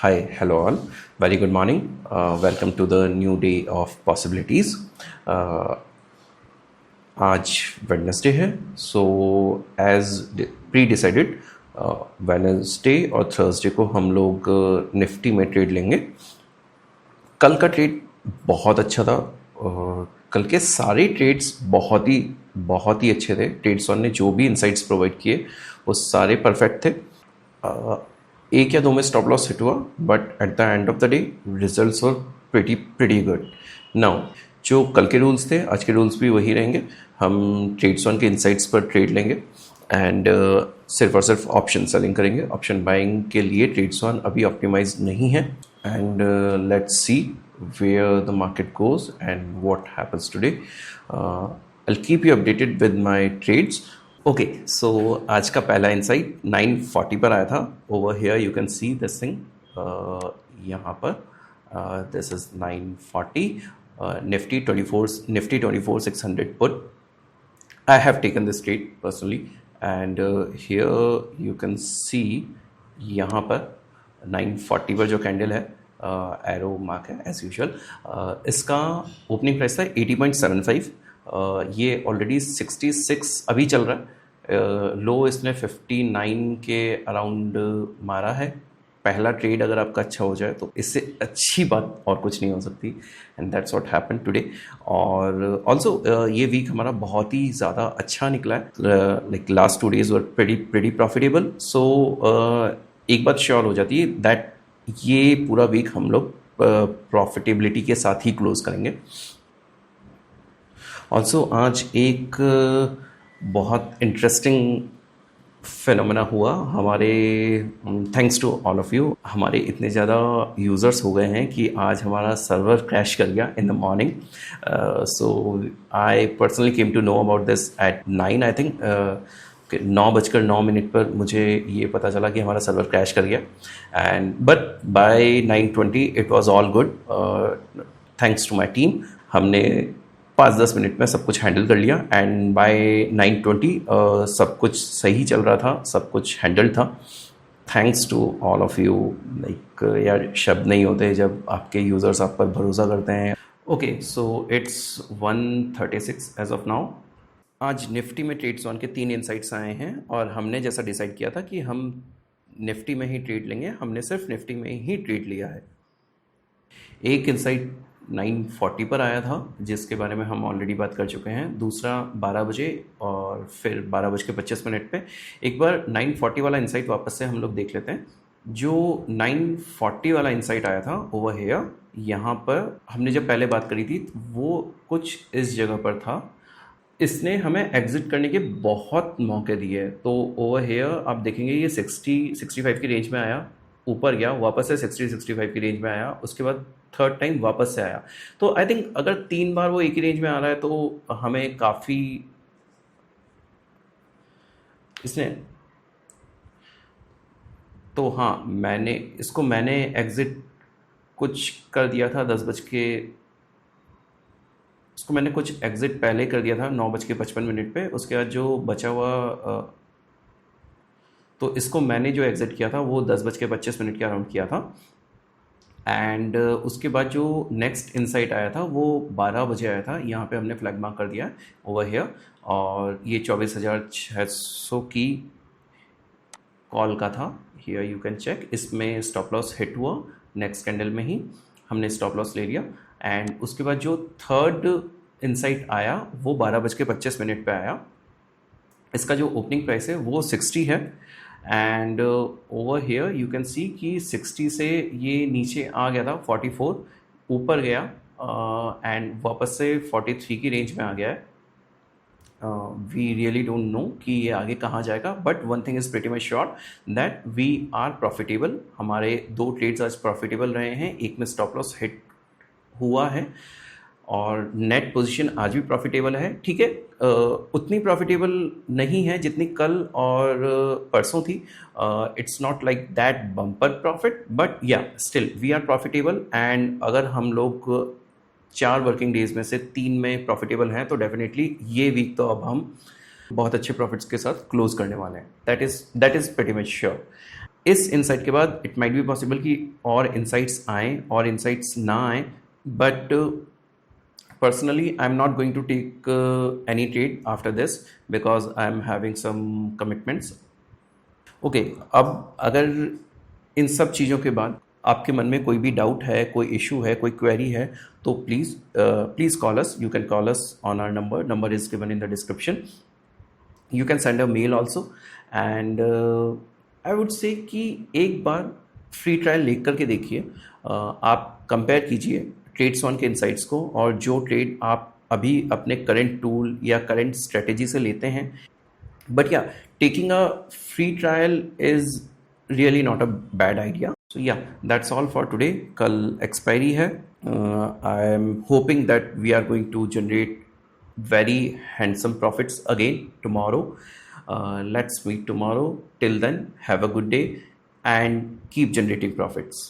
Hi, hello all. Very good morning. Welcome to the new day of possibilities. आज Wednesday है, so as pre decided Wednesday और Thursday को हम लोग Nifty में ट्रेड लेंगे. कल का ट्रेड बहुत अच्छा था. कल के सारे ट्रेड्स बहुत ही अच्छे थे. ट्रेड्सऑन ने जो भी इनसाइट्स प्रोवाइड किए वो सारे परफेक्ट थे. एक या दो में स्टॉप लॉस हिट हुआ, but at the end of the day results were pretty good. Now जो कल के रूल्स थे, आज के रूल्स भी वही रहेंगे. हम ट्रेड्सऑन के इनसाइट्स पर ट्रेड लेंगे एंड सिर्फ और सिर्फ ऑप्शन सेलिंग करेंगे. ऑप्शन बाइंग के लिए ट्रेड्सऑन अभी ऑप्टिमाइज नहीं है. And let's see where the market goes and what happens today. I'll keep you updated with my trades. Okay, so आज का पहला इंसाइट 940 पर आया था. Over here you can see this thing. यहाँ पर this is 940. Nifty 24,600 put. I have taken this trade personally, and here you can see यहाँ पर 940 पर जो कैंडल है, एरो मार्क है एज यूजुअल. इसका ओपनिंग प्राइस था 80.75. ये ऑलरेडी 66 अभी चल रहा है. लो इसने 59 के अराउंड मारा है. पहला ट्रेड अगर आपका अच्छा हो जाए तो इससे अच्छी बात और कुछ नहीं हो सकती. And that's what happened today. और ऑल्सो ये वीक हमारा बहुत ही ज़्यादा अच्छा निकला है. लाइक लास्ट 2 days वर प्रेटी प्रॉफिटेबल. सो एक बात श्योर हो जाती है दैट ये पूरा वीक हम लोग प्रॉफिटेबिलिटी के साथ ही क्लोज करेंगे. ऑल्सो आज एक बहुत इंटरेस्टिंग फिनोमेना हुआ हमारे. Thanks to all of you. हमारे इतने ज़्यादा यूज़र्स हो गए हैं कि आज हमारा सर्वर क्रैश कर गया in the morning. So I personally came to know about this at 9 I think. 9:09 पर मुझे ये पता चला कि हमारा सर्वर क्रैश कर गया. And but by 9:20 it was all good. Thanks to my team. हमने 5-10 मिनट में सब कुछ हैंडल कर लिया. एंड बाय 9:20 सब कुछ सही चल रहा था, सब कुछ हैंडल था. Thanks to all of you. Like यार शब्द नहीं होते जब आपके यूज़र्स आप पर भरोसा करते हैं. Okay, so it's 1:36 as of now. आज निफ्टी में ट्रेड्सऑन के 3 इनसाइट्स आए हैं और हमने जैसा डिसाइड किया था कि हम निफ्टी में ही ट्रेड लेंगे, हमने सिर्फ निफ्टी में ही ट्रेड लिया है. एक इनसाइट 940 पर आया था जिसके बारे में हम ऑलरेडी बात कर चुके हैं. दूसरा 12 बजे और फिर 12:25 पे. एक बार 940 वाला इनसाइट वापस से हम लोग देख लेते हैं. जो 940 वाला इनसाइट आया था ओवर हेयर, यहाँ पर हमने जब पहले बात करी थी वो कुछ इस जगह पर था. इसने हमें एग्जिट करने के बहुत मौके दिए. तो ओवर हेयर आप देखेंगे ये 60-65 की रेंज में आया, ऊपर गया, वापस से 60-65 की रेंज में आया, उसके बाद थर्ड टाइम वापस से आया. तो आई थिंक अगर 3 बार वो एक ही रेंज में आ रहा है तो हमें काफ़ी इसने. तो हाँ, मैंने एग्जिट कुछ कर दिया था 10 बज के. इसको मैंने कुछ एग्जिट पहले कर दिया था 9:55 पे. उसके बाद जो बचा हुआ तो इसको मैंने जो एग्जिट किया था वो 10:25 के अराउंड किया था. एंड उसके बाद जो नेक्स्ट इनसाइट आया था वो 12 बजे आया था. यहाँ पे हमने फ्लैग मार्क कर दिया ओवर हियर. और ये 24,600 की कॉल का था. Here you can check. इसमें स्टॉप लॉस हिट हुआ नेक्स्ट कैंडल में ही, हमने स्टॉप लॉस ले लिया. एंड उसके बाद जो थर्ड इनसाइट आया वो 12:25 पे आया. इसका जो ओपनिंग प्राइस है वो 60 है. And over here you can see कि 60 से ये नीचे आ गया था 44, ऊपर गया एंड वापस से 43 की रेंज में आ गया है. वी रियली डोंट नो कि ये आगे कहाँ जाएगा. But one thing is pretty much sure that we are profitable. हमारे 2 ट्रेड्स आज प्रॉफिटेबल रहे हैं. एक में स्टॉप लॉस हिट हुआ है और नेट पोजीशन आज भी प्रॉफिटेबल है. ठीक है, उतनी प्रॉफिटेबल नहीं है जितनी कल और परसों थी. It's not like that bumper profit, but yeah still we are profitable. And अगर हम लोग 4 वर्किंग डेज में से 3 में प्रॉफिटेबल हैं तो डेफिनेटली ये वीक तो अब हम बहुत अच्छे प्रॉफिट्स के साथ क्लोज करने वाले हैं. That is pretty much sure. इस इंसाइट के बाद इट माइट बी पॉसिबल कि और इंसाइट्स आएँ और इंसाइट्स ना आएँ, but personally I'm not going to take any trade after this because I'm having some commitments. Okay अब अगर इन सब चीज़ों के बाद आपके मन में कोई भी डाउट है, कोई इशू है, कोई क्वेरी है, तो please call us. You can call us on our number is given in the description. You can send a mail also. And I would say कि एक बार फ्री ट्रायल लेकर करके देखिए. आप कंपेयर कीजिए ट्रेड्सवन के इंसाइट्स को और जो ट्रेड आप अभी अपने करंट टूल या करंट स्ट्रेटेजी से लेते हैं. But yeah, taking a free trial is really not a bad idea. So yeah, that's all for today. कल expiry है. I am hoping that we are going to generate very handsome profits again tomorrow. Let's meet tomorrow. Till then, have a good day and keep generating profits.